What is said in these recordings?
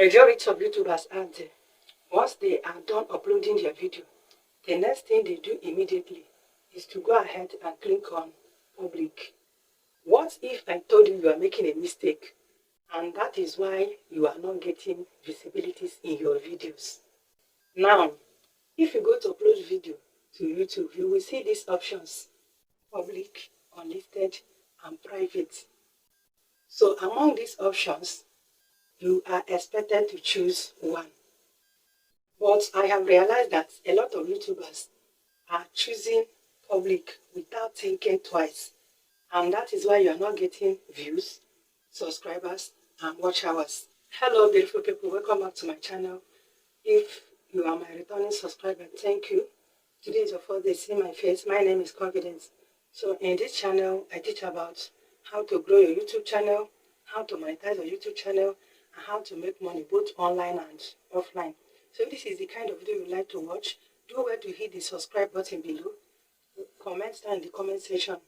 Majority of YouTubers out there, once they are done uploading their video, the next thing they do immediately is to go ahead and click on public. What if I told you are making a mistake and that is why you are not getting visibilities in your videos? Now, if you go to upload video to YouTube, you will see these options: public, unlisted, and private. So among these options, you are expected to choose one. But I have realized that a lot of YouTubers are choosing public without thinking twice. And that is why you are not getting views, subscribers, and watch hours. Hello, beautiful people. Welcome back to my channel. If you are my returning subscriber, thank you. Today is your first day seeing my face. My name is Confidence. So in this channel, I teach about how to grow your YouTube channel, how to monetize your YouTube channel, and how to make money both online and offline. So if this is the kind of video you like to watch, do well to hit the subscribe button below, comment down in the comment section,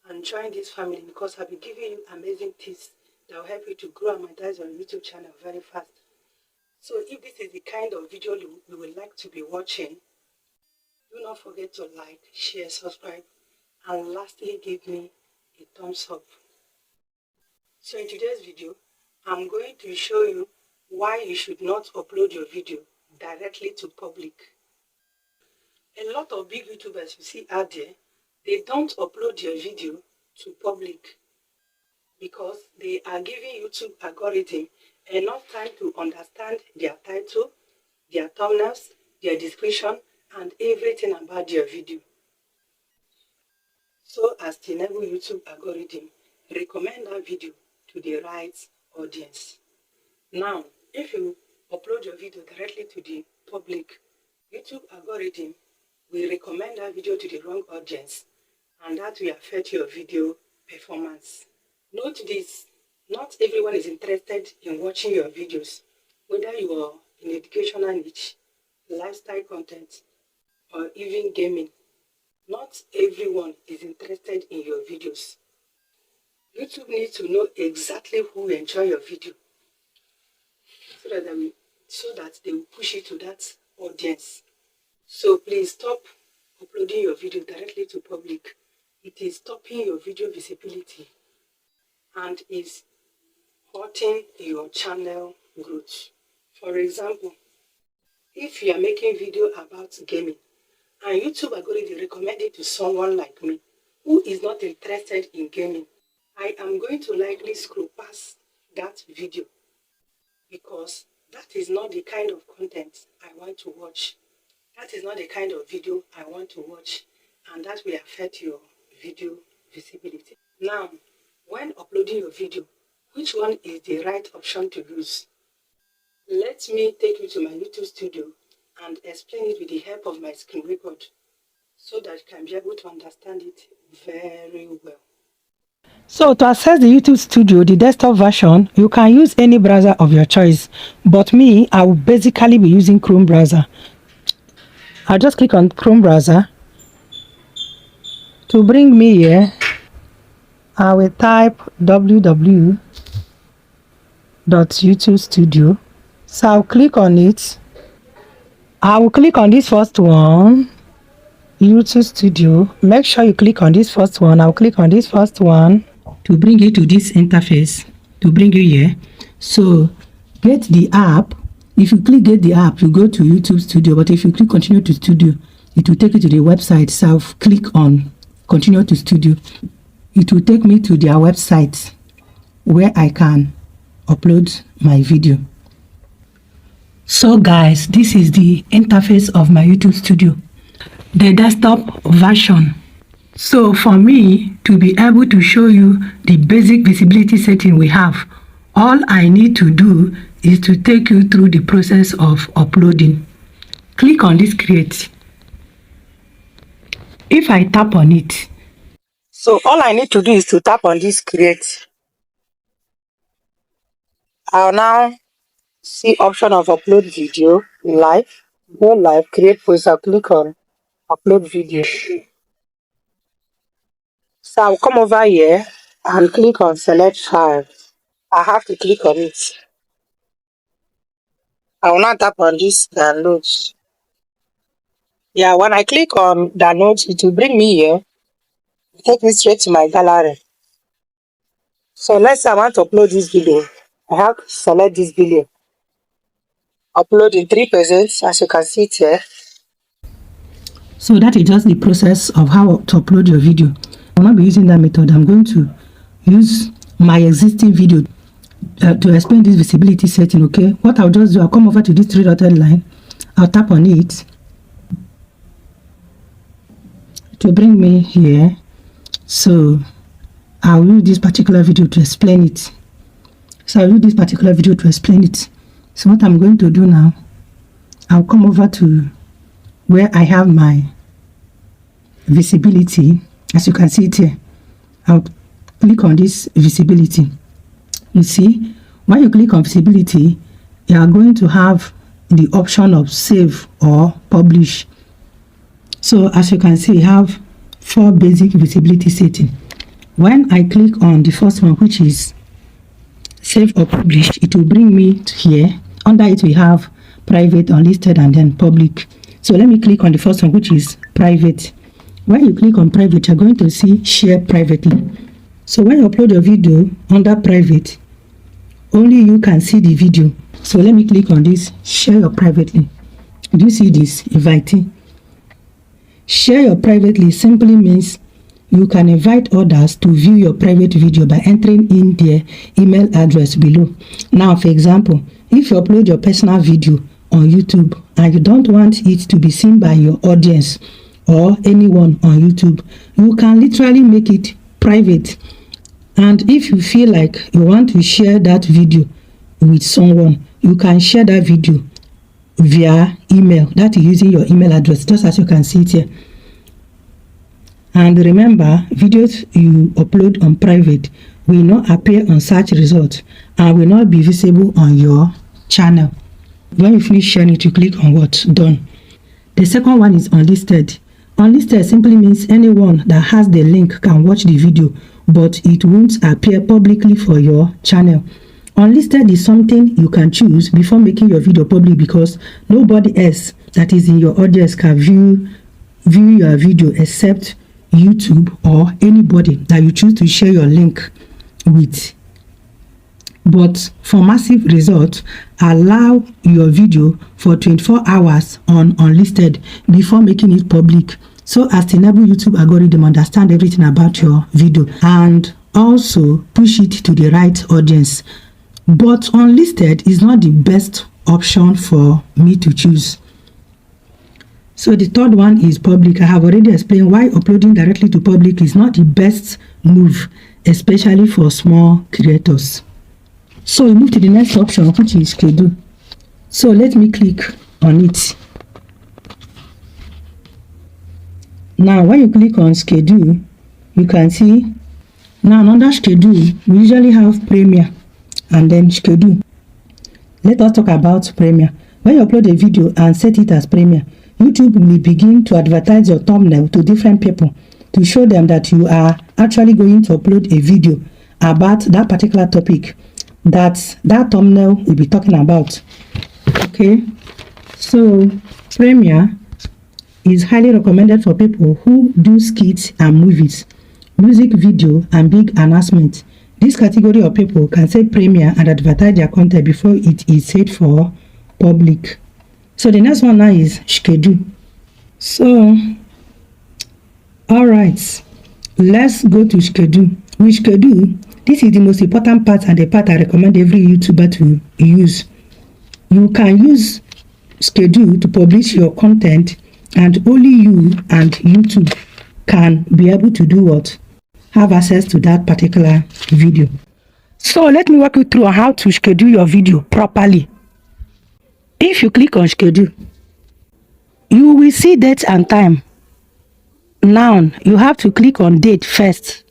and join this family because I'll be giving you amazing tips that will help you to grow and monetize your YouTube channel very fast. So if this is the kind of video you would like to be watching, do not forget to like, share, subscribe, and lastly give me a thumbs up. So in today's video, I'm going to show you why you should not upload your video directly to public. A lot of big YouTubers you see out there, they don't upload their video to public because they are giving YouTube algorithm enough time to understand their title, their thumbnails, their description, and everything about their video, so as to enable YouTube algorithm recommend that video to the right audience. Now, if you upload your video directly to the public, YouTube algorithm will recommend that video to the wrong audience, and that will affect your video performance. Note this: not everyone is interested in watching your videos, whether you are in educational niche, lifestyle content, or even gaming. Not everyone is interested in your videos. YouTube needs to know exactly who enjoy your video so that they will push it to that audience. So please stop uploading your video directly to public. It is stopping your video visibility and is hurting your channel growth. For example, if you are making video about gaming and YouTube algorithm recommend it to someone like me who is not interested in gaming, I am going to likely scroll past that video because that is not the kind of content I want to watch. That is not the kind of video I want to watch, and that will affect your video visibility. Now, when uploading your video, which one is the right option to use? Let me take you to my YouTube studio and explain it with the help of my screen record so that you can be able to understand it very well. So to access the YouTube studio, the desktop version, you can use any browser of your choice. But me, I will basically be using Chrome browser. I'll just click on Chrome browser. To bring me here, I will type www.youtube.studio. So I'll click on it. I will click on this first one, YouTube Studio. Make sure you click on this first one. I'll click on this first one to bring you to this interface, to bring you here. So get the app. If you click get the app, you go to YouTube Studio. But if you click continue to studio, it will take you to the website. So I'll click on continue to studio. It will take me to their website where I can upload my video. So guys, this is the interface of my YouTube studio, the desktop version. So for me to be able to show you the basic visibility setting we have, all I need to do is to take you through the process of uploading. Click on this create. If I tap on it, so all I need to do is to tap on this create. I'll now see option of upload video, live, go live, create post. I'll click on upload video. So I'll come over here and click on select file. I have to click on it. I will now tap on this download. Yeah, when I click on download, it will bring me here, take me straight to my gallery. So let's say I want to upload this video. I have to select this video. Upload in 3 phases, as you can see it here. So that is just the process of how to upload your video. I will not be using that method. I'm going to use my existing video to explain this visibility setting. Okay, what I'll just do, I'll come over to this 3 dotted line. I'll tap on it to bring me here. So I'll use this particular video to explain it. So what I'm going to do now, I'll come over to where I have my visibility. As you can see it here, I'll click on this visibility. You see, when you click on visibility, you are going to have the option of save or publish. So as you can see, we have 4 basic visibility settings. When I click on the first one, which is save or publish, it will bring me to here. Under it, we have private, unlisted, and then public. So let me click on the first one, which is private. When you click on private, you're going to see share privately. So when you upload your video under private, only you can see the video. So let me click on this, share your privately. Do you see this? Inviting. Share your privately simply means you can invite others to view your private video by entering in their email address below. Now, for example, if you upload your personal video on YouTube and you don't want it to be seen by your audience or anyone on YouTube, you can literally make it private. And if you feel like you want to share that video with someone, you can share that video via email, that is using your email address, just as you can see it here. And remember, videos you upload on private will not appear on search results and will not be visible on your channel. When you finish sharing it, you click on what? Done. The second one is unlisted. Unlisted simply means anyone that has the link can watch the video, but it won't appear publicly for your channel. Unlisted is something you can choose before making your video public, because nobody else that is in your audience can view your video except YouTube or anybody that you choose to share your link with. But for massive results, allow your video for 24 hours on unlisted before making it public, so as to enable YouTube algorithm understand everything about your video and also push it to the right audience. But unlisted is not the best option for me to choose. So the third one is public. I have already explained why uploading directly to public is not the best move, especially for small creators. So we move to the next option, which is schedule. So let me click on it. Now when you click on schedule, you can see now under schedule we usually have premiere and then schedule. Let us talk about premiere. When you upload a video and set it as premiere, YouTube will begin to advertise your thumbnail to different people to show them that you are actually going to upload a video about that particular topic that thumbnail will be talking about. Okay, so premiere is highly recommended for people who do skits and movies, music video, and big announcements. This category of people can say premiere and advertise their content before it is set for public. So the next one now is schedule. So all right, let's go to schedule. With schedule, this is the most important part and the part I recommend every YouTuber to use. You can use schedule to publish your content, and only you and YouTube can be able to do what? Have access to that particular video. So let me walk you through how to schedule your video properly. If you click on schedule, you will see date and time. Now you have to click on date first.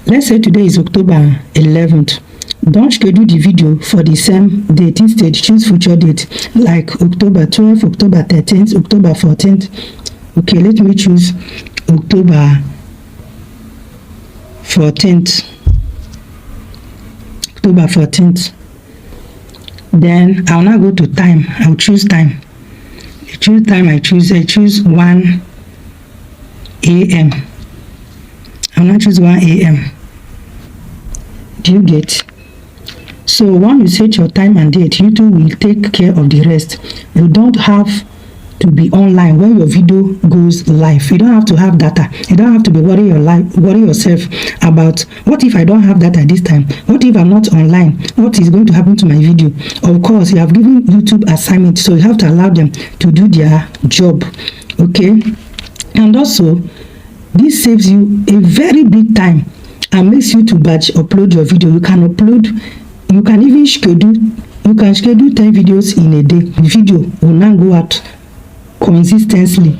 Let's say today is October 11th. Don't schedule the video for the same date. Instead, choose future date like October 12th, October 13th, October 14th. Okay, let me choose October 14th. October 14th. Then I'll now go to time. I'll choose time. I choose 1 a.m. I'll now choose 1 a.m. Do you get? So when you set your time and date, YouTube will take care of the rest. You don't have to be online when your video goes live. You don't have to have data. You don't have to be worry yourself about what if I don't have data this time? What if I'm not online? What is going to happen to my video? Of course, you have given YouTube assignment, so you have to allow them to do their job. Okay, and also this saves you a very big time and makes you to batch upload your video. You can upload, you can even schedule 10 videos in a day. The video will now go out consistently.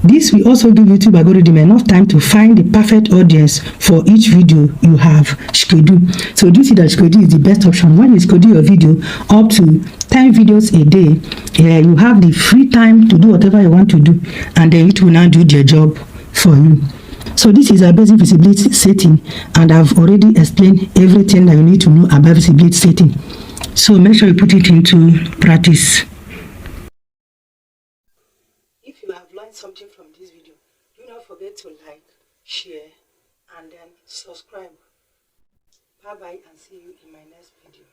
This will also give YouTube algorithm enough time to find the perfect audience for each video you have scheduled. So do you see that schedule is the best option? When you schedule your video up to 10 videos a day, you have the free time to do whatever you want to do, and then it will now do their job for you. So this is a basic visibility setting, and I've already explained everything that you need to know about visibility setting. So make sure you put it into practice. If you have learned something from this video, do not forget to like, share, and then subscribe. Bye bye, and see you in my next video.